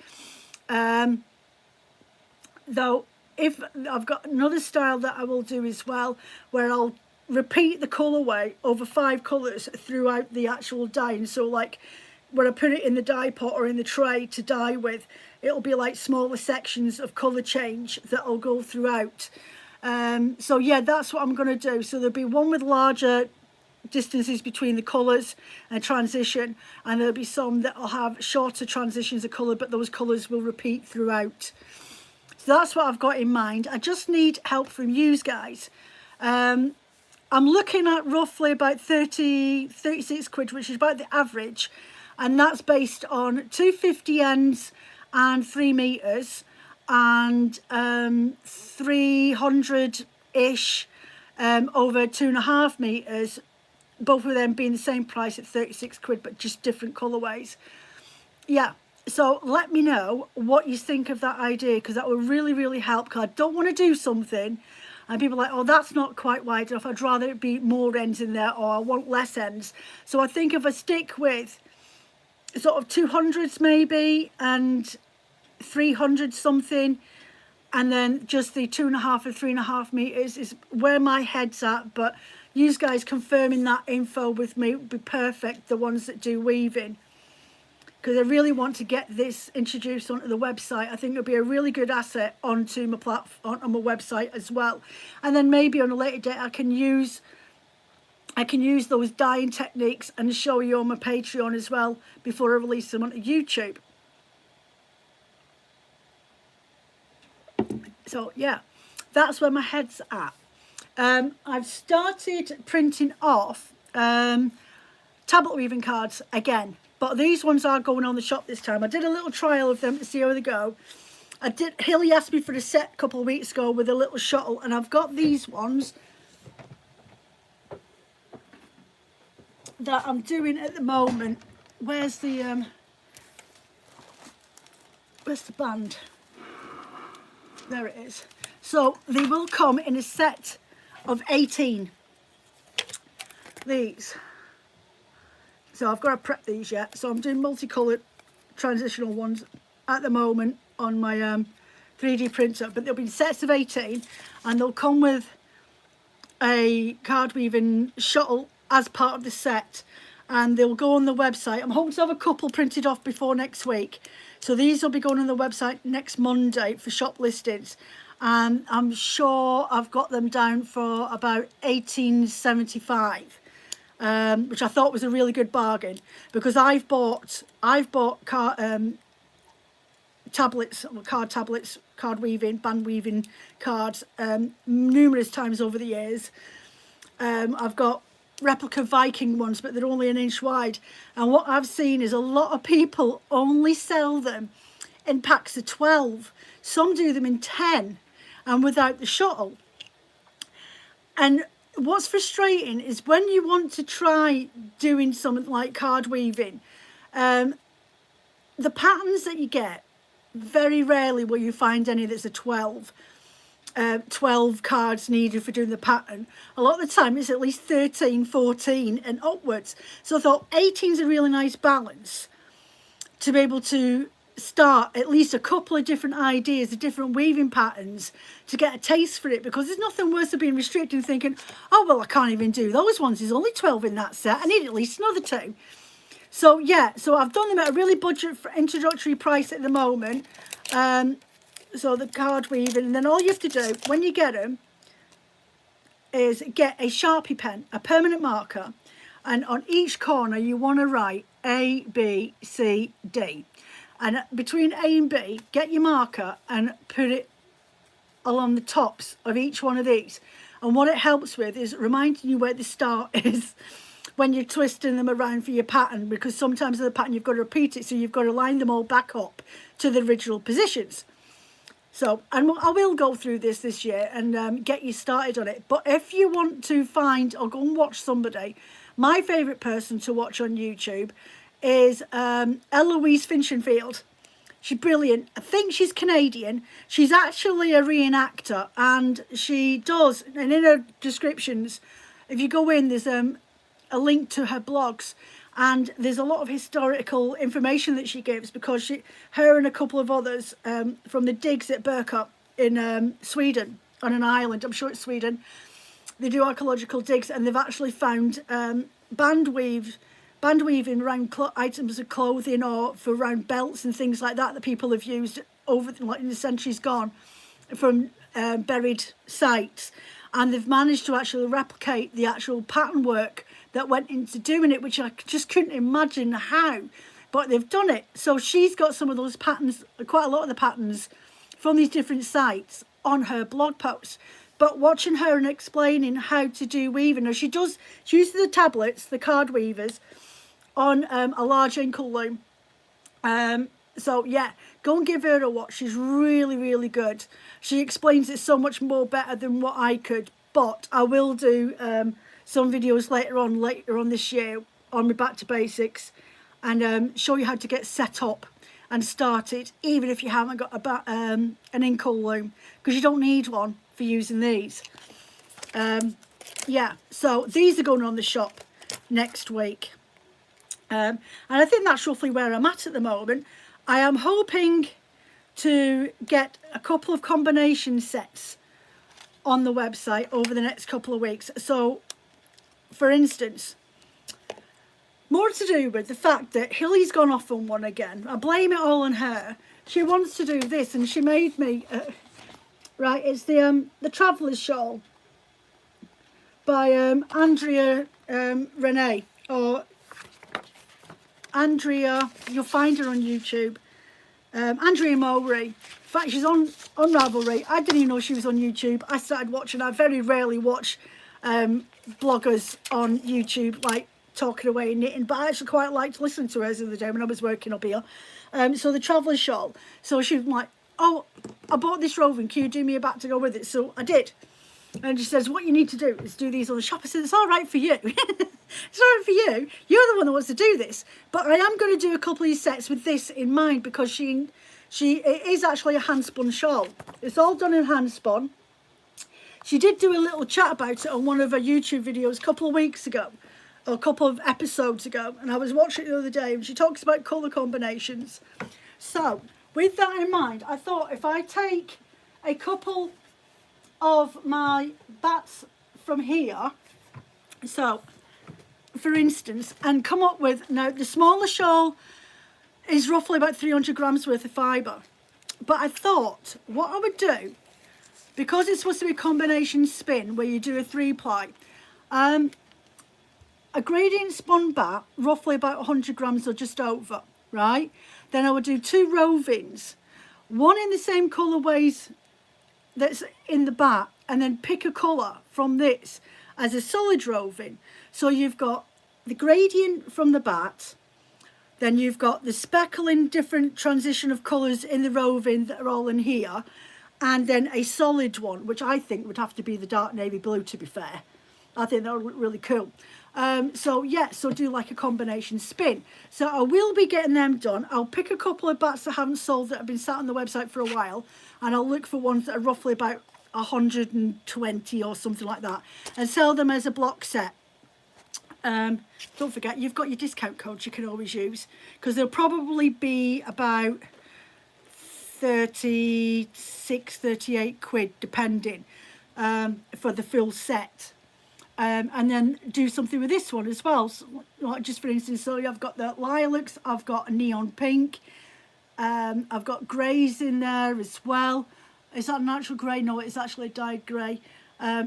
Though if I've got another style that I will do as well, where I'll repeat the colourway over 5 colours throughout the actual dyeing. So like when I put it in the dye pot or in the tray to dye with, it'll be like smaller sections of colour change that'll go throughout. So yeah, that's what I'm going to do. So there'll be one with larger distances between the colours and transition, and there'll be some that will have shorter transitions of colour, but those colours will repeat throughout. So that's what I've got in mind. I just need help from you guys. I'm looking at roughly about 36 quid, which is about the average, and that's based on 250 ends and 3 meters, and 300-ish over 2.5 meters, both of them being the same price at 36 quid, but just different colorways. Yeah, so let me know what you think of that idea, because that would really, really help, because I don't want to do something and people are like, oh, that's not quite wide enough, I'd rather it be more ends in there, or I want less ends. So I think if I stick with sort of 200s maybe, and 300 something, and then just the 2.5 or 3.5 meters is where my head's at. But you guys confirming that info with me would be perfect, the ones that do weaving. because I really want to get this introduced onto the website. I think it'll be a really good asset onto my on my website as well. And then maybe on a later date I can use those dyeing techniques and show you on my Patreon as well before I release them onto YouTube. So yeah, that's where my head's at. I've started printing off tablet weaving cards again, but these ones are going on the shop this time. I did a little trial of them to see how they go. Hilly asked me for a set a couple of weeks ago with a little shuttle, and I've got these ones that I'm doing at the moment. Where's the band? There it is. So they will come in a set of 18. These. So I've got to prep these yet. So I'm doing multicoloured transitional ones at the moment on my 3D printer. But they'll be sets of 18, and they'll come with a card weaving shuttle as part of the set, and they'll go on the website. I'm hoping to have a couple printed off before next week. So these will be going on the website next Monday for shop listings. And I'm sure I've got them down for about $18.75, which I thought was a really good bargain, because I've bought tablets, card tablets, card weaving, band weaving cards numerous times over the years. I've got replica Viking ones, but they're only 1 inch wide, and what I've seen is a lot of people only sell them in packs of 12. Some do them in 10 and without the shuttle. And what's frustrating is when you want to try doing something like card weaving, the patterns that you get, very rarely will you find any that's a 12 cards needed for doing the pattern. A lot of the time it's at least 13, 14 and upwards. So I thought 18 is a really nice balance to be able to start at least a couple of different ideas, of different weaving patterns, to get a taste for it, because there's nothing worse than being restricted and thinking, oh well, I can't even do those ones, there's only 12 in that set, I need at least another 2. So yeah, so I've done them at a really budget for introductory price at the moment. So the card weaving, and then all you have to do when you get them is get a Sharpie pen, a permanent marker, and on each corner you want to write A, B, C, D. And between A and B, get your marker and put it along the tops of each one of these. And what it helps with is reminding you where the start is when you're twisting them around for your pattern, because sometimes in the pattern you've got to repeat it, so you've got to line them all back up to the original positions. So, and I will go through this year and get you started on it. But if you want to find or go and watch somebody, my favourite person to watch on YouTube is Eloise Finchenfield. She's brilliant. I think she's Canadian. She's actually a reenactor, and she does, and in her descriptions, if you go in, there's a link to her blogs, and there's a lot of historical information that she gives, because her and a couple of others from the digs at Burkup in Sweden, on an island, I'm sure it's Sweden, they do archaeological digs, and they've actually found band weaving around items of clothing, or for around belts and things like that people have used over like in the centuries gone from buried sites, and they've managed to actually replicate the actual pattern work that went into doing it, which I just couldn't imagine how, but they've done it. So she's got some of those patterns, quite a lot of the patterns from these different sites on her blog posts. But watching her and explaining how to do weaving, she uses the tablets, the card weavers, on a large ankle loom. So yeah, go and give her a watch. She's really, really good. She explains it so much more better than what I could. But I will do some videos later on this year on my Back to Basics, and show you how to get set up and started, even if you haven't got an ankle loom, because you don't need one for using these. Yeah, so these are going on the shop next week. And I think that's roughly where I'm at the moment. I am hoping to get a couple of combination sets on the website over the next couple of weeks. So, for instance, more to do with the fact that Hilly's gone off on one again. I blame it all on her. She wants to do this, and she made me right. It's the Traveller's Shawl by Andrea Renee, or Andrea. You'll find her on YouTube. Andrea Mowry. In fact, she's on Ravelry. I didn't even know she was on YouTube. I started watching. I very rarely watch bloggers on YouTube, like talking away and knitting, but I actually quite liked listening to hers the other day when I was working up here. So the Traveller's Shawl. So she was like, oh, I bought this roving, can you do me a back to go with it? So I did. And she says, what you need to do is do these on the shop. I said, it's all right for you. It's all right for you. You're the one that wants to do this. But I am going to do a couple of these sets with this in mind, because it is actually a hand spun shawl. It's all done in hand spun. She did do a little chat about it on one of her YouTube videos a couple of weeks ago, or a couple of episodes ago, and I was watching it the other day, and she talks about colour combinations. So with that in mind, I thought if I take a couple of my bats from here, so for instance, and come up with, now the smaller shawl is roughly about 300 grams worth of fibre, but I thought what I would do, because it's supposed to be a combination spin where you do a 3-ply, a gradient spun bat, roughly about 100 grams or just over, right? Then I would do 2 rovings, one in the same colourways that's in the bat, and then pick a colour from this as a solid roving. So you've got the gradient from the bat, then you've got the speckling different transition of colours in the roving that are all in here, and then a solid one, which I think would have to be the dark navy blue, to be fair. I think that would look really cool. So yeah, so do like a combination spin. So I will be getting them done. I'll pick a couple of bats that haven't sold, that have been sat on the website for a while, and I'll look for ones that are roughly about 120 or something like that, and sell them as a block set. Don't forget, you've got your discount codes you can always use, because they'll probably be about 36, 38 quid depending, for the full set. And then do something with this one as well. So, like, just for instance, so I've got the lilacs, I've got a neon pink, I've got greys in there as well. Is that natural grey? No, it's actually dyed grey.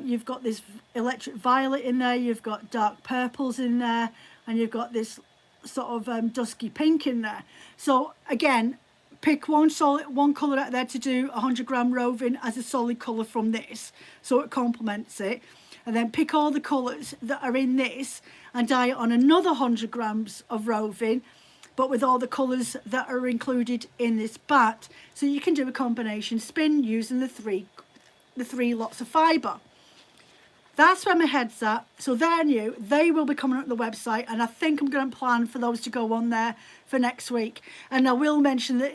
You've got this electric violet in there, you've got dark purples in there, and you've got this sort of dusky pink in there. So again, pick one colour out of there to do 100 gram roving as a solid colour from this, so it complements it. And then pick all the colours that are in this and dye it on another 100 grams of roving, but with all the colours that are included in this bat. So you can do a combination spin using the three lots of fibre. That's where my head's at. So they're new. They will be coming up on the website, and I think I'm going to plan for those to go on there for next week. And I will mention that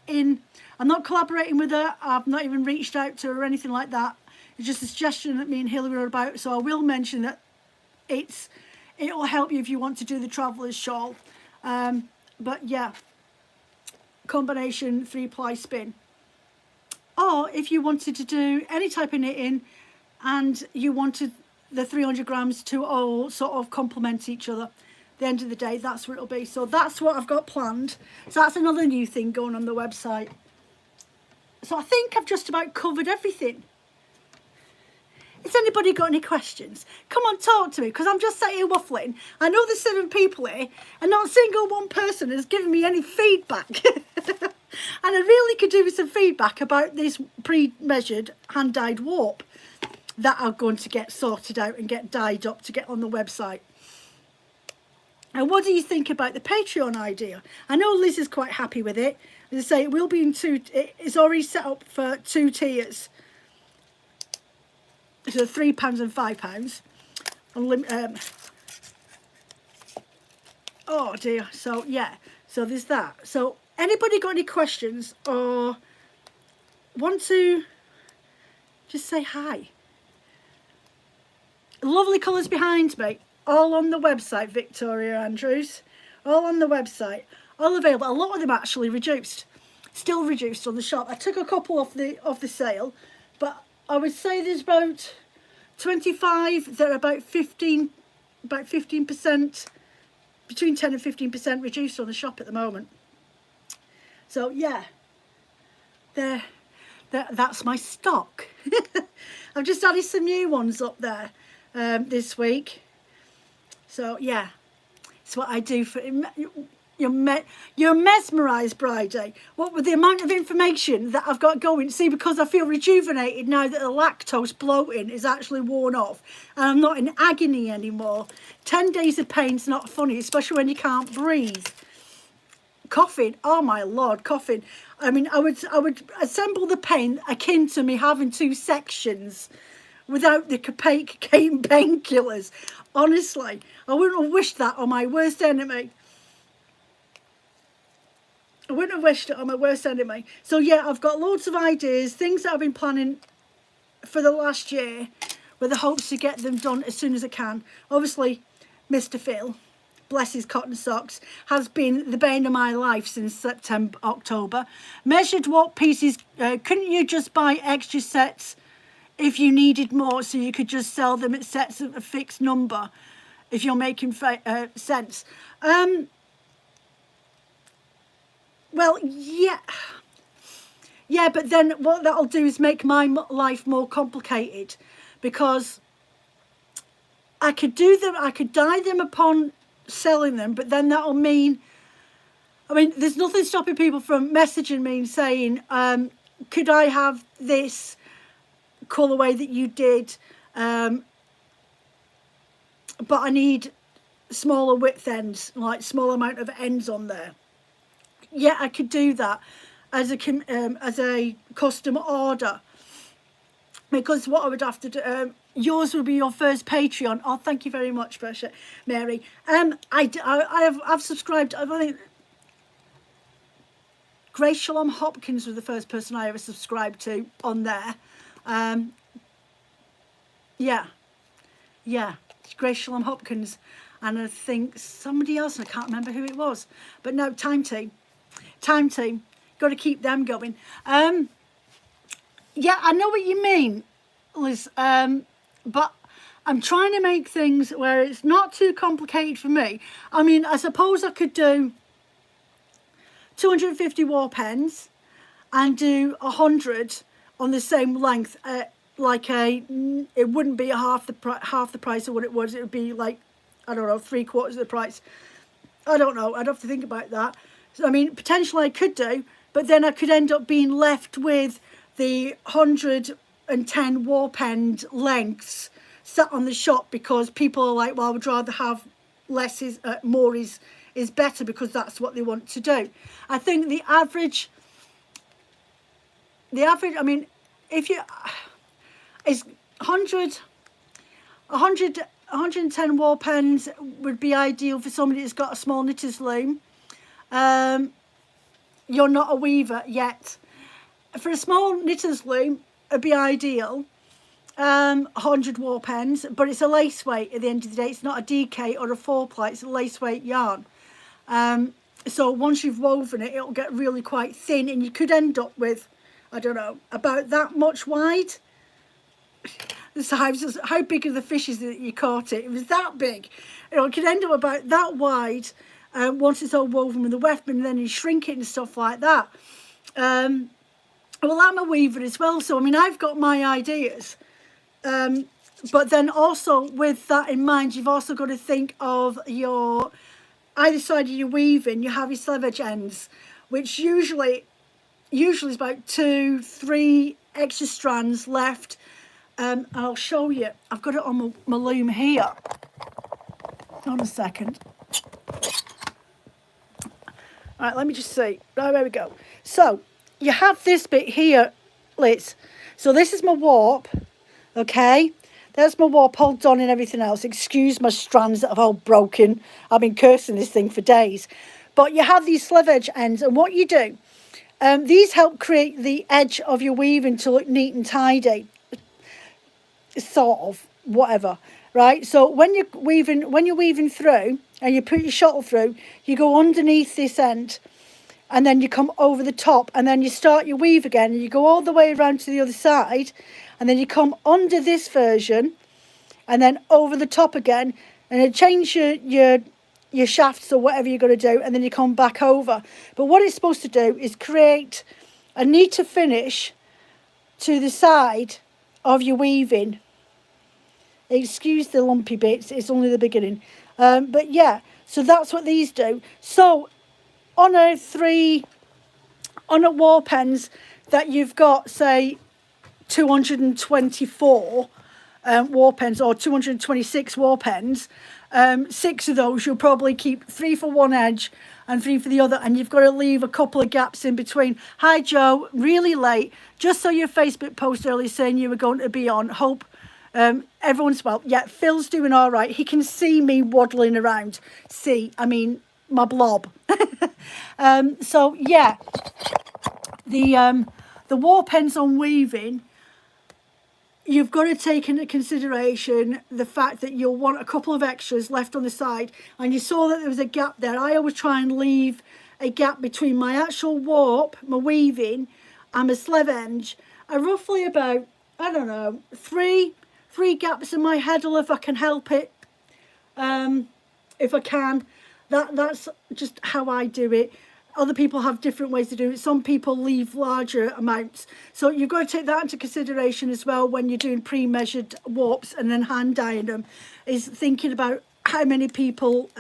I'm not collaborating with her. I've not even reached out to her or anything like that. It's just a suggestion that me and Hilary are about, so I will mention that it'll help you if you want to do the Traveller's Shawl. But yeah, combination 3-ply spin. Or if you wanted to do any type of knitting and you wanted the 300 grams to all sort of complement each other, at the end of the day, that's what it'll be. So that's what I've got planned. So that's another new thing going on the website. So I think I've just about covered everything. Has anybody got any questions? Come on, talk to me, because I'm just sat here waffling. I know there's 7 people here, and not a single one person has given me any feedback. And I really could do with some feedback about this pre-measured hand-dyed warp that I'm going to get sorted out and get dyed up to get on the website. And what do you think about the Patreon idea? I know Liz is quite happy with it. As I say, it will be in 2. It's already set up for 2 tiers. So £3 and £5. Oh dear. So yeah. So there's that. So anybody got any questions or want to just say hi? Lovely colours behind me. All on the website, Victoria Andrews. All on the website. All available. A lot of them actually reduced. Still reduced on the shop. I took a couple off the sale, but I would say there's about 25 that are about 15% between 10 and 15% reduced on the shop at the moment. So yeah, that's my stock. I've just added some new ones up there this week. So yeah, it's what I do for you're mesmerised, Bridie. What with the amount of information that I've got going. See, because I feel rejuvenated now that the lactose bloating is actually worn off and I'm not in agony anymore. 10 days of pain's not funny, especially when you can't breathe. Coughing, oh my lord, coughing. I mean, I would assemble the pain akin to me having 2 sections without the cocaine painkillers. Honestly, I wouldn't have wished that on my worst enemy. I wouldn't have wished it on my worst enemy. So yeah, I've got loads of ideas, things that I've been planning for the last year with the hopes to get them done as soon as I can. Obviously, Mr. Phil, bless his cotton socks, has been the bane of my life since October. Measured what pieces, couldn't you just buy extra sets if you needed more so you could just sell them at sets of a fixed number, if you're making sense? Well, yeah, but then what that'll do is make my life more complicated, because I could do them, I could dye them upon selling them, but then that'll mean, I mean, there's nothing stopping people from messaging me and saying, could I have this colourway that you did, but I need smaller width ends, like small amount of ends on there. Yeah, I could do that as a custom order, because what I would have to do, yours will be your first Patreon. Oh, thank you very much, Mary. I've subscribed. I think Grace Shalom Hopkins was the first person I ever subscribed to on there. Yeah, Grace Shalom Hopkins, and I think somebody else. I can't remember who it was, but no, Time Team, got to keep them going. Yeah, I know what you mean, Liz, but I'm trying to make things where it's not too complicated for me. I mean, I suppose I could do 250 war pens and do 100 on the same length, like it wouldn't be half the price of what it was. It would be like, I don't know, 3/4 of the price. I don't know, I'd have to think about that. So, I mean, potentially I could do, but then I could end up being left with the 110 war penned lengths sat on the shop, because people are like, well, I would rather have less more is better, because that's what they want to do. I think the average, I mean, if you, is 110 war pens would be ideal for somebody that's got a small knitter's loom. You're not a weaver yet. For a small knitter's loom, it'd be ideal. 100 war pens, but it's a lace weight at the end of the day. It's not a DK or a 4-ply, it's a lace weight yarn. So once you've woven it, it'll get really quite thin, and you could end up with, I don't know, about that much wide. The size, how big are the fishes that you caught it? It was that big. It could end up about that wide. Once it's all woven with the weft, and then you shrink it and stuff like that. Well, I'm a weaver as well, so I mean, I've got my ideas. But then also with that in mind, you've also got to think of your, either side of your weaving, you have your sleeve edge ends, which usually is about 2-3 extra strands left. I'll show you. I've got it on my loom here. Hold on a second. All right, let me just see. Right, there we go. So you have this bit here, Liz. So this is my warp, okay? There's my warp hold on and everything else. Excuse my strands that have all broken. I've been cursing this thing for days. But you have these sleeve edge ends, and what you do, these help create the edge of your weaving to look neat and tidy. Sort of, whatever, right? So when you're weaving through and you put your shuttle through, you go underneath this end, and then you come over the top, and then you start your weave again, and you go all the way around to the other side, and then you come under this version, and then over the top again, and you change your your shafts or whatever you're going to do, and then you come back over. But what it's supposed to do is create a neater finish to the side of your weaving. Excuse the lumpy bits, it's only the beginning. But yeah, so that's what these do. So on a war pens that you've got, say 224 war pens or 226 war pens, 6 of those you'll probably keep 3 for one edge and 3 for the other, and you've got to leave a couple of gaps in between. Hi Joe, really late, just saw your Facebook post earlier saying you were going to be on. Hope everyone's well. Yeah, Phil's doing all right. He can see me waddling around. I mean my blob. So yeah, the war pens on weaving, you've got to take into consideration the fact that you'll want a couple of extras left on the side, and you saw that there was a gap there. I always try and leave a gap between my actual warp, my weaving, and my sleeve edge, roughly about, I don't know, three gaps in my heddle if I can help it. If I can, that's just how I do it. Other people have different ways to do it. Some people leave larger amounts. So you've got to take that into consideration as well when you're doing pre-measured warps and then hand dyeing them, is thinking about how many people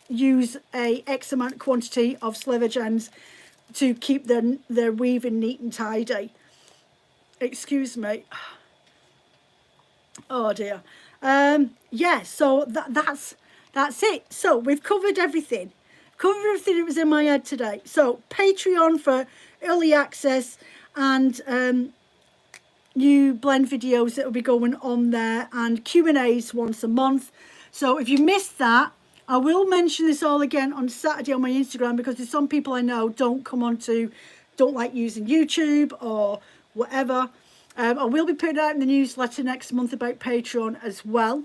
use a X amount quantity of sliver ends to keep their weaving neat and tidy. Excuse me. Oh dear. Yeah, so that's it. So we've covered everything. Covered everything that was in my head today. So Patreon for early access and new blend videos that will be going on there, and Q&As once a month. So if you missed that, I will mention this all again on Saturday on my Instagram, because there's some people I know don't like using YouTube or whatever. I will be putting out in the newsletter next month about Patreon as well,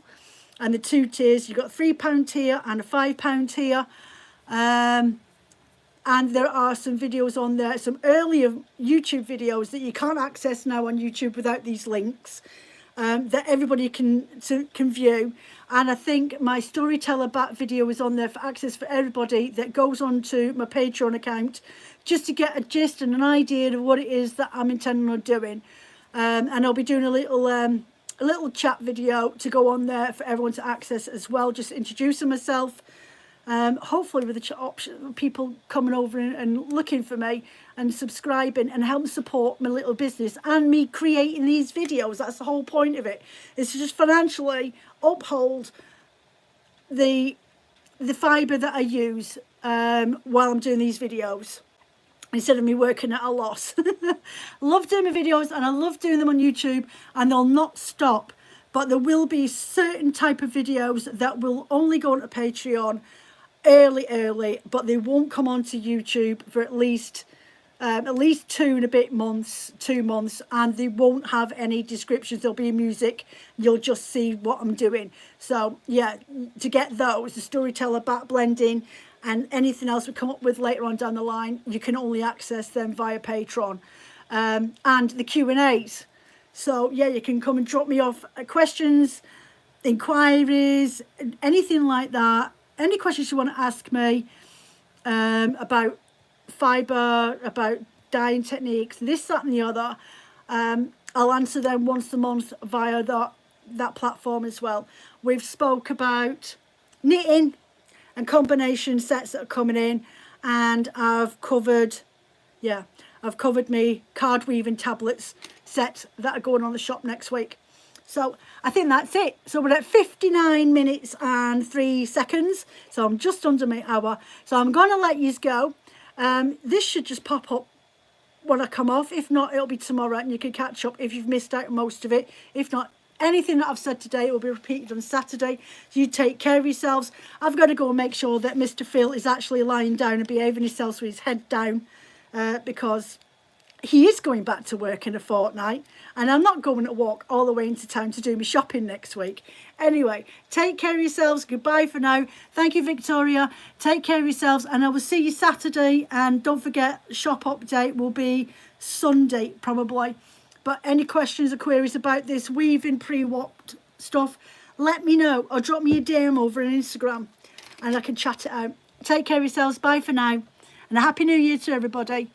and the 2 tiers. You've got a £3 tier and a £5 tier. And there are some videos on there, some earlier YouTube videos that you can't access now on YouTube without these links, that everybody can view. And I think my storyteller bat video is on there for access for everybody that goes on to my Patreon account, just to get a gist and an idea of what it is that I'm intending on doing. And I'll be doing a little chat video to go on there for everyone to access as well, just introducing myself. Hopefully with the option people coming over and looking for me and subscribing and helping support my little business and me creating these videos. That's the whole point of it, is to just financially uphold the fibre that I use while I'm doing these videos, instead of me working at a loss. Love doing my videos, and I love doing them on YouTube, and they'll not stop, but there will be certain type of videos that will only go onto Patreon early, but they won't come onto YouTube for at least 2 and a bit months, 2 months, and they won't have any descriptions. There'll be music, you'll just see what I'm doing. So yeah, to get those, the storyteller back blending and anything else we come up with later on down the line, you can only access them via Patreon. And the Q&As, so yeah, you can come and drop me off questions, inquiries, anything like that. Any questions you want to ask me about fibre, about dyeing techniques, this, that and the other, I'll answer them once a month via that platform as well. We've spoke about knitting and combination sets that are coming in, and I've covered me card weaving tablets set that are going on the shop next week. So I think that's it. So we're at 59 minutes and 3 seconds. So I'm just under my hour. So I'm going to let you go. This should just pop up when I come off. If not, it'll be tomorrow, and you can catch up if you've missed out most of it. If not, anything that I've said today will be repeated on Saturday. So you take care of yourselves. I've got to go and make sure that Mr. Phil is actually lying down and behaving himself with his head down, because he is going back to work in a fortnight, and I'm not going to walk all the way into town to do my shopping next week. Anyway, take care of yourselves. Goodbye for now. Thank you, Victoria. Take care of yourselves, and I will see you Saturday. And don't forget, shop update will be Sunday probably. But any questions or queries about this weaving pre-warped stuff, let me know, or drop me a DM over on Instagram. and I can chat it out. Take care of yourselves. Bye for now. And a Happy New Year to everybody.